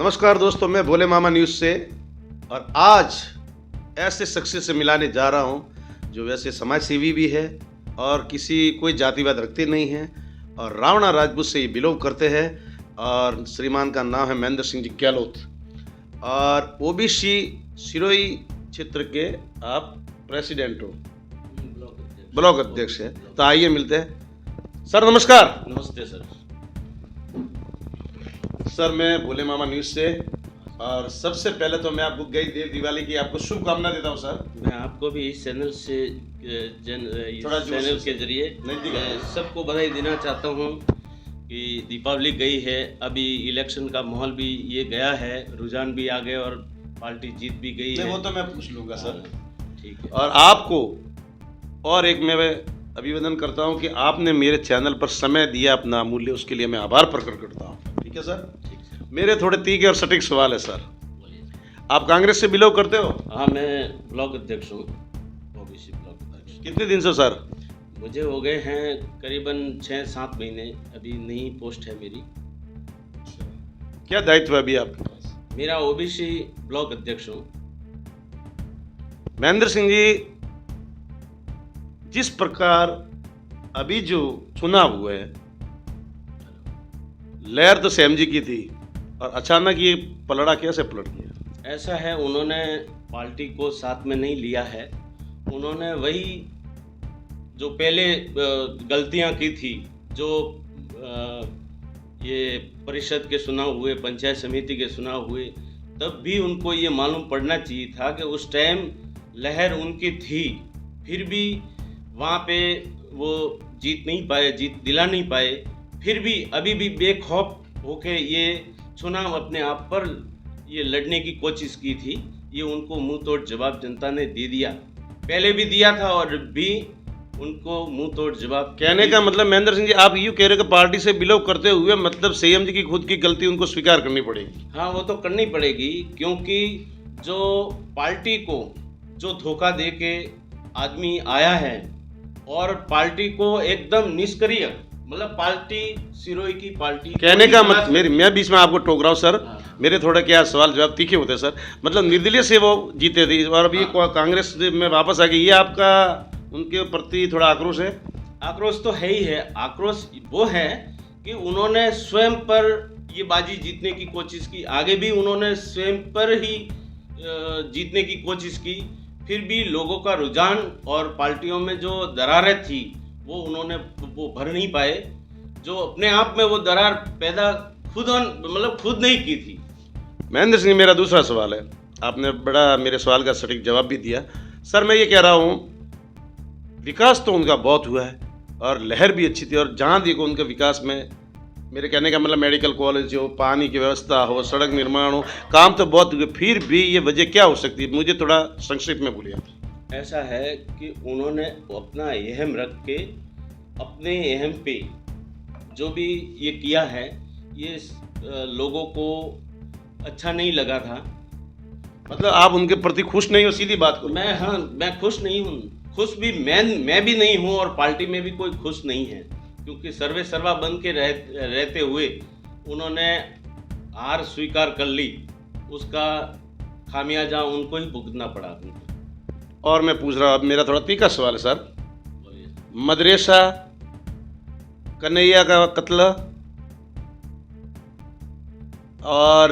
नमस्कार दोस्तों, मैं भोले मामा न्यूज़ से और आज ऐसे शख्स से मिलाने जा रहा हूं जो वैसे समाज सेवी भी है और कोई जातिवाद रखते नहीं हैं और रावणा राजपूत से ये बिलोंग करते हैं। और श्रीमान का नाम है महेंद्र सिंह जी गहलोत और ओबीसी सिरोही क्षेत्र के आप प्रेसिडेंट हो, ब्लॉक अध्यक्ष है। तो आइए मिलते हैं। सर नमस्कार। नमस्ते सर। सर मैं भोले मामा न्यूज़ से और सबसे पहले तो मैं आपको गई देव दिवाली की आपको शुभकामना देता हूँ सर। मैं आपको भी इस चैनल से चैनल के जरिए सबको बधाई देना चाहता हूँ कि दीपावली गई है, अभी इलेक्शन का माहौल भी ये गया है, रुझान भी आ गए और पार्टी जीत भी गई है। वो तो मैं पूछ लूँगा सर। ठीक है। और आपको और एक मैं अभिवादन करता हूँ कि आपने मेरे चैनल पर समय दिया अपना अमूल्य, उसके लिए मैं आभार प्रकट करता हूँ। ठीक है सर। मेरे थोड़े तीखे और सटीक सवाल है सर। आप कांग्रेस से बिलोंग करते हो? हाँ, मैं ब्लॉक अध्यक्ष हूँ, ओबीसी ब्लॉक अध्यक्ष। कितने दिन से सर? मुझे हो गए हैं करीबन 6-7 महीने, अभी नई पोस्ट है मेरी। क्या दायित्व है अभी आपके पास? मेरा ओबीसी ब्लॉक अध्यक्ष हूँ। महेंद्र सिंह जी, जिस प्रकार अभी जो चुनाव हुए हैं, लहर तो सेम जी की थी और अचानक ये पलड़ा कैसे पलट गया? ऐसा है, उन्होंने पार्टी को साथ में नहीं लिया है। उन्होंने वही जो पहले गलतियां की थी, जो ये परिषद के चुनाव हुए, पंचायत समिति के चुनाव हुए, तब भी उनको ये मालूम पड़ना चाहिए था कि उस टाइम लहर उनकी थी, फिर भी वहाँ पे वो जीत नहीं पाए, जीत दिला नहीं पाए। फिर भी अभी भी बेखौफ होके ये चुनाव अपने आप पर ये लड़ने की कोशिश की थी। ये उनको मुंह तोड़ जवाब जनता ने दे दिया, पहले भी दिया था और भी उनको मुंह तोड़ जवाब। कहने का मतलब महेंद्र सिंह जी, आप यूँ कह रहे हो कि पार्टी से बिलोंग करते हुए मतलब सीएम जी की खुद की गलती उनको स्वीकार करनी पड़ेगी? हाँ, वो तो करनी पड़ेगी, क्योंकि जो पार्टी को जो धोखा दे के आदमी आया है और पार्टी को एकदम निष्क्रिय, मतलब पार्टी सिरोही की पार्टी कहने का मतलब, मैं बीच में आपको टोक रहा हूँ सर। हाँ। मेरे थोड़ा क्या सवाल जवाब तीखे होते हैं सर। मतलब निर्दलीय से वो जीते थे और अभी कांग्रेस में वापस आ गई, ये आपका उनके प्रति थोड़ा आक्रोश है? आक्रोश तो है ही है। आक्रोश वो है कि उन्होंने स्वयं पर ये बाजी जीतने की कोशिश की, आगे भी उन्होंने स्वयं पर ही जीतने की कोशिश की, फिर भी लोगों का रुझान और पार्टियों में जो दरारें थी वो भर नहीं पाए। जो अपने आप में वो दरार पैदा खुद नहीं की थी। महेंद्र सिंह, मेरा दूसरा सवाल है। आपने बड़ा मेरे सवाल का सटीक जवाब भी दिया सर। मैं ये कह रहा हूँ, विकास तो उनका बहुत हुआ है और लहर भी अच्छी थी और जहाँ देखो उनके विकास में, मेरे कहने का मतलब मेडिकल कॉलेज हो, पानी की व्यवस्था हो, सड़क निर्माण हो, काम तो बहुत हुए, फिर भी ये वजह क्या हो सकती है? मुझे थोड़ा संक्षिप्त में बोलिए। ऐसा है कि उन्होंने अपना अहम रख के, अपने अहम पे जो भी ये किया है, ये लोगों को अच्छा नहीं लगा था। मतलब आप उनके प्रति खुश नहीं हो, सीधी बात को? मैं खुश नहीं हूँ। खुश भी मैं भी नहीं हूँ और पार्टी में भी कोई खुश नहीं है, क्योंकि सर्वे सर्वा बन के रहते हुए उन्होंने हार स्वीकार कर ली, उसका खामियाजा उनको ही भुगतना पड़ा। और मैं पूछ रहा हूँ, अब मेरा थोड़ा तीखा सवाल है सर। मदरसा कन्हैया का कत्ल और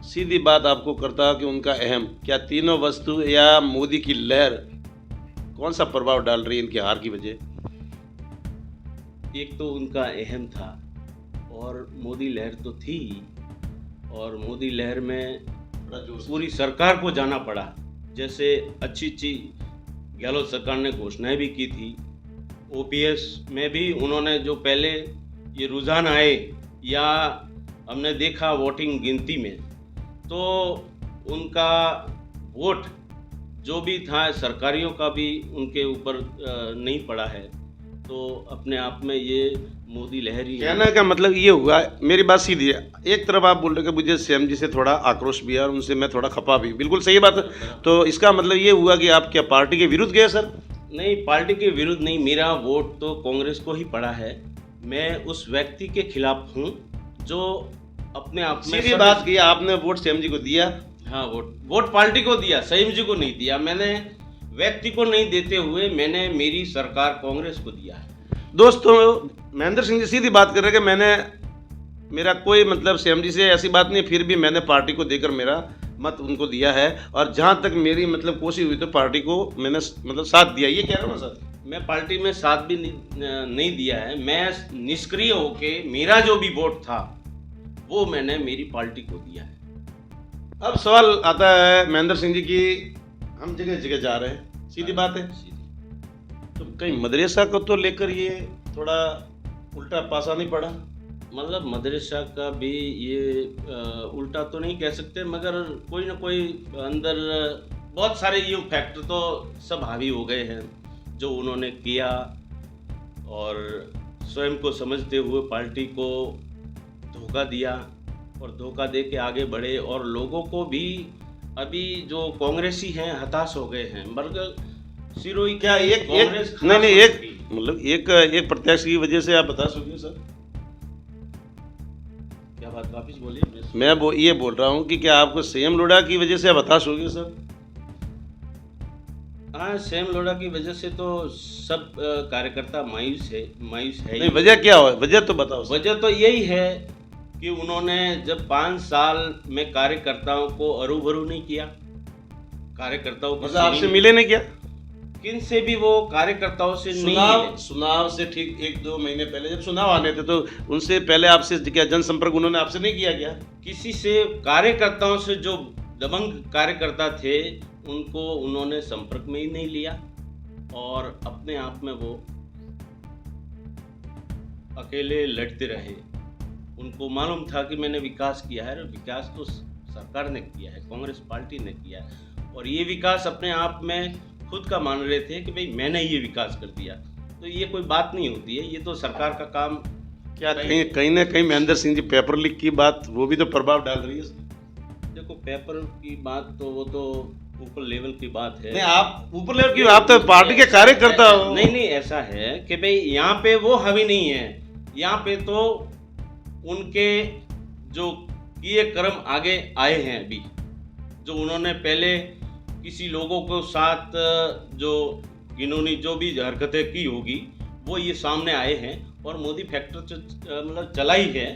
सीधी बात आपको करता कि उनका अहम, क्या तीनों वस्तु या मोदी की लहर कौन सा प्रभाव डाल रही है इनकी हार की वजह? एक तो उनका अहम था और मोदी लहर तो थी, और मोदी लहर में पूरी सरकार को जाना पड़ा। जैसे अच्छी गहलोत सरकार ने घोषणाएं भी की थी। ओपीएस में भी उन्होंने जो पहले ये रुझान आए या हमने देखा वोटिंग गिनती में, तो उनका वोट जो भी था सरकारियों का भी उनके ऊपर नहीं पड़ा है। तो अपने आप में ये मोदी लहरी कहने का मतलब ये हुआ, मेरी बात सीधी है। एक तरफ आप बोल रहे कि मुझे सीएम जी से थोड़ा आक्रोश भी है और उनसे मैं थोड़ा खपा भी, बिल्कुल सही बात है। तो इसका मतलब ये हुआ कि आप क्या पार्टी के विरुद्ध गए सर? नहीं, पार्टी के विरुद्ध नहीं, मेरा वोट तो कांग्रेस को ही पड़ा है। मैं उस व्यक्ति के खिलाफ हूँ जो अपने आप में सीधी बात की, आपने वोट सीएम जी को दिया? हाँ, वोट पार्टी को दिया, संयम जी को नहीं दिया। मैंने व्यक्ति को नहीं देते हुए मैंने मेरी सरकार कांग्रेस को दिया है। दोस्तों, महेंद्र सिंह जी सीधी बात कर रहे हैं कि मैंने, मेरा कोई मतलब सीएम जी से ऐसी बात नहीं, फिर भी मैंने पार्टी को देकर मेरा मत उनको दिया है, और जहाँ तक मेरी मतलब कोशिश हुई तो पार्टी को मैंने मतलब साथ दिया, ये कह रहा हूँ ना सर। मैं पार्टी में साथ भी नहीं दिया है, मैं निष्क्रिय होके मेरा जो भी वोट था वो मैंने मेरी पार्टी को दिया है। अब सवाल आता है महेंद्र सिंह जी की, हम जगह जगह जा रहे हैं, सीधी बात है, तो कहीं मदरसा को तो लेकर ये थोड़ा उल्टा पासा नहीं पड़ा? मतलब मदरसा का भी ये उल्टा तो नहीं कह सकते, मगर कोई ना कोई अंदर बहुत सारे ये फैक्टर तो सब हावी हो गए हैं जो उन्होंने किया, और स्वयं को समझते हुए पार्टी को धोखा दिया और धोखा दे के आगे बढ़े, और लोगों को भी अभी जो कांग्रेसी हैं हताश हो गए हैं। मगर सिरोही क्या एक कांग्रेस नहीं एक मतलब एक प्रत्याशी की वजह से आप बता सकोगे सर? क्या बात वापिस बोलिए। मैं ये बोल रहा हूँ कि क्या आपको सीएम लोढ़ा की वजह से आप हताश हो गए सर? हाँ, सेम लोढ़ा की वजह से तो सब कार्यकर्ता मायूस है नहीं, वजह क्या हो, वजह तो बताओ सर। वजह तो यही है कि उन्होंने जब 5 साल में कार्यकर्ताओं को अरूबरू नहीं किया, कार्यकर्ताओं को मतलब आपसे मिले नहीं क्या? किन से भी वो कार्यकर्ताओं से नहीं मिले। चुनाव से ठीक 1-2 महीने पहले जब चुनाव आने थे तो उनसे पहले आपसे क्या जनसंपर्क उन्होंने आपसे नहीं किया क्या? किसी से कार्यकर्ताओं से जो दबंग कार्यकर्ता थे उनको उन्होंने संपर्क में ही नहीं लिया, और अपने आप में वो अकेले लड़ते रहे। उनको मालूम था कि मैंने विकास किया है, और विकास तो सरकार ने किया है, कांग्रेस पार्टी ने किया है, और ये विकास अपने आप में खुद का मान रहे थे कि भाई मैंने ये विकास कर दिया। तो ये कोई बात नहीं होती है, ये तो सरकार का काम। क्या कहीं ना कहीं महेंद्र सिंह जी पेपर लीक की बात वो भी तो प्रभाव डाल रही है? देखो, पेपर की बात तो वो तो ऊपर लेवल की बात है। नहीं, आप ऊपर लेवल की, आप तो पार्टी के कार्यकर्ता हो। नहीं, ऐसा है कि भाई यहाँ पे वो हावी नहीं है, यहाँ पे तो उनके जो किए कर्म आगे आए हैं अभी, जो उन्होंने पहले किसी लोगों को साथ जो इन्होंने जो भी हरकतें की होगी वो ये सामने आए हैं, और मोदी फैक्टर जो मतलब चलाई है,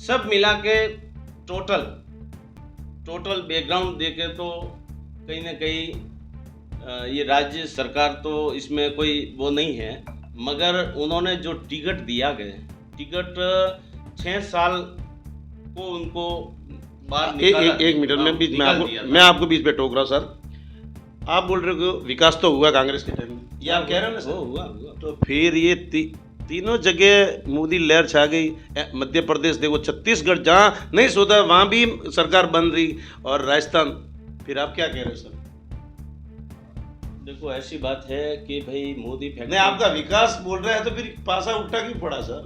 सब मिला के टोटल बैकग्राउंड देखे तो कहीं ना कहीं ये राज्य सरकार तो इसमें कोई वो नहीं है, मगर उन्होंने जो टिकट दिया गया, टिकट 6 साल को उनको बाहर निकाला। एक मिनट में मैं आपको बीच में टोक रहा हूँ सर। आप बोल रहे हो विकास तो हुआ कांग्रेस के टाइम में, ये आप कह रहे हो ना सर? हुआ। तो फिर ये तीनों जगह मोदी लहर छा गई। मध्य प्रदेश देखो, छत्तीसगढ़ जहाँ नहीं सोचा वहाँ भी सरकार बन रही, और राजस्थान, फिर आप क्या कह रहे हो सर? देखो, ऐसी बात है कि भाई मोदी फैक्टर, नहीं, आपका विकास बोल रहे हैं तो फिर पासा उल्टा क्यों पड़ा सर?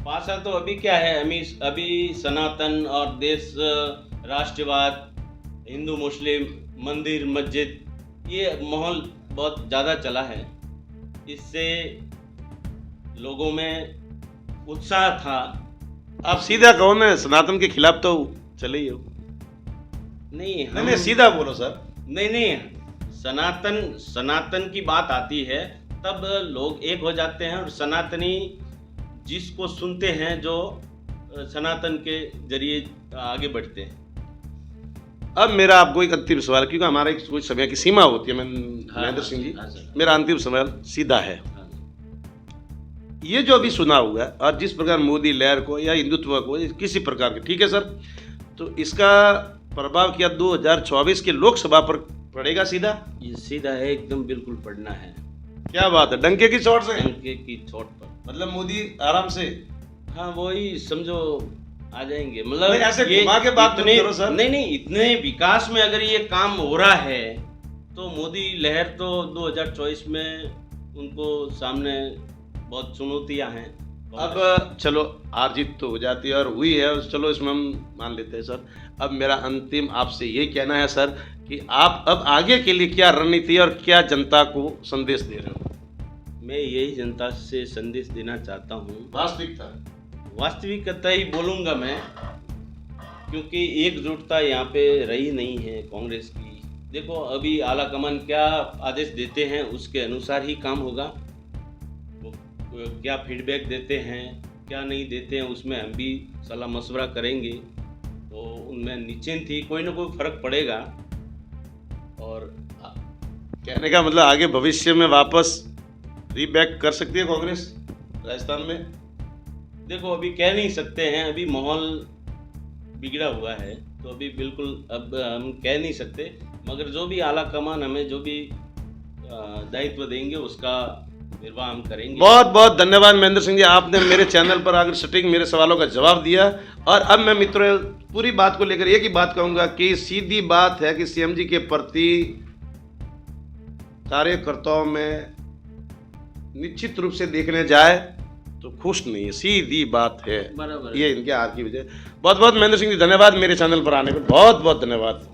पासा तो अभी क्या है, अभी सनातन और देश राष्ट्रवाद, हिंदू मुस्लिम, मंदिर मस्जिद, ये माहौल बहुत ज़्यादा चला है। इससे लोगों में उत्साह था। आप सीधा कहो ना, सनातन के खिलाफ तो चले ही हो। नहीं, सीधा बोलो सर। नहीं, सनातन की बात आती है तब लोग एक हो जाते हैं, और सनातनी जिसको सुनते हैं, जो सनातन के जरिए आगे बढ़ते हैं। अब मेरा आपको एक अंतिम सवाल, क्योंकि हमारा एक कुछ समय की सीमा होती है महेंद्र सिंह जी, मेरा अंतिम सवाल सीधा है। ये जो अभी सुना हुआ है, और जिस प्रकार मोदी लहर को या हिंदुत्व को किसी प्रकार के, ठीक है सर, तो इसका प्रभाव क्या 2024 के लोकसभा पर पड़ेगा? सीधा ये सीधा है, एकदम बिल्कुल पढ़ना है। क्या बात है, डंके की चोट से? डंके की चोट पर, मतलब मोदी आराम से, हाँ वही समझो आ जाएंगे। मतलब ऐसे घुमा के बात करो सर। नहीं, इतने विकास में अगर ये काम हो रहा है तो मोदी लहर तो 2024 में उनको सामने बहुत चुनौतियां हैं। अब चलो हार जीत तो हो जाती है, और हुई है, चलो इसमें हम मान लेते हैं सर। अब मेरा अंतिम आपसे ये कहना है सर कि आप अब आगे के लिए क्या रणनीति और क्या जनता को संदेश दे रहे हो? मैं यही जनता से संदेश देना चाहता हूँ, वास्तविकता वास्तविकता ही बोलूँगा मैं क्योंकि एकजुटता यहाँ पे रही नहीं है कांग्रेस की। देखो अभी आला कमान क्या आदेश देते हैं उसके अनुसार ही काम होगा। वो क्या फीडबैक देते हैं क्या नहीं देते हैं उसमें हम भी सलाह मशवरा करेंगे, तो उनमें निश्चिंत ही कोई ना कोई फर्क पड़ेगा। और कहने का मतलब आगे भविष्य में वापस रीबैक कर सकती है कांग्रेस राजस्थान में? देखो अभी कह नहीं सकते हैं, अभी माहौल बिगड़ा हुआ है तो अभी बिल्कुल अब हम कह नहीं सकते, मगर जो भी आला कमान हमें जो भी दायित्व देंगे उसका निर्वाह हम करेंगे। बहुत बहुत धन्यवाद महेंद्र सिंह जी, आपने मेरे चैनल पर आकर सटीक मेरे सवालों का जवाब दिया। और अब मैं मित्रों पूरी बात को लेकर एक ही बात कहूंगा कि सीधी बात है कि सीएम जी के प्रति कार्यकर्ताओं में निश्चित रूप से देखने जाए तो खुश नहीं है, सीधी बात है। बराबर ये इनके हार की वजह। बहुत बहुत महेंद्र सिंह जी धन्यवाद मेरे चैनल पर आने पर, बहुत बहुत धन्यवाद।